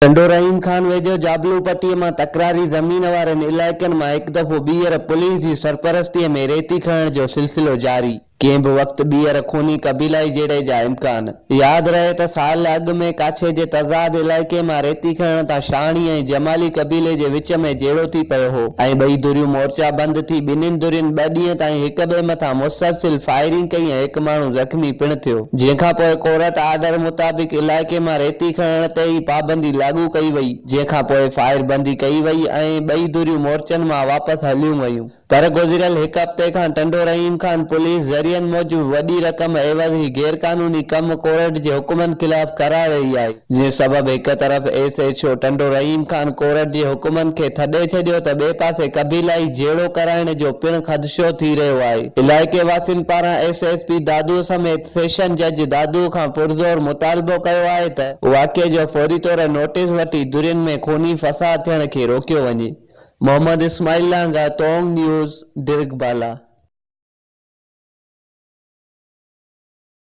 टंडो रहीम खान वेझो जाबलू पट्टीअ मां तकरारी ज़मीन वारनि इलाइक़नि मां हिकु दफ़ो ॿीहर पुलिस जी सरपरस्तीअ में रेती खणण जो सिलसिलो जारी। कंहिं बि वक़्तु ॿीहर खूनी कबीलाई जहिड़े जा इम्कान। यादि रहे त साल अॻु में काछे जे तज़ाद इलाइक़े मां रेती खणण तां शाहणी ऐं जमाली कबीले जे विच में जेड़ो थी पियो हो ऐं ॿई धुरियूं मोर्चा बंदि थी ॿिन्हिनि धुरियुनि 2 ॾींहं ताईं हिक ॿिए मथां मुसलसिल फायरिंग कई ऐं हिकु माण्हू ज़ख़्मी पिणु थियो। जंहिंखां पोइ कोर्ट आर्डर मुताबिक़ इलाइक़े मां रेती खणण ते ई पाबंदी लागू कई वई, जंहिंखां पोइ फायरबंदी कई वई ऐं ॿई धुरियूं मोर्चनि मां वापसि हलियूं वयूं। पर गुज़िरियल हिकु हफ़्ते खां टंडो रहीम खान पुलिस ज़रियनि मूजिबि वॾी रक़म एवज़ गैरकानूनी कम कोर्ट जे हुकुमनि ख़िलाफ़ कराए रही आहे। जंहिं सबबि हिक तरफ़ SHO टंडो रहीम खान कोर्ट जे हुकुमनि खे थॾे छॾियो त ॿिए पासे कबीलाई जेड़ो कराइण जो पिणु ख़दशो थी रहियो आहे। इलाइक़े वासियुनि पारां SSP दादू समेत सेशन जज दादू खां पुरज़ोर मुतालबो कयो आहे त वाक़िए जो फौरी तौर नोटिस वठी धुरियुनि में खूनी फसाद थियण खे रोकियो वञे। मोहम्मद इस्माइल लांगा, तोंग न्यूज़, डिरगबाला।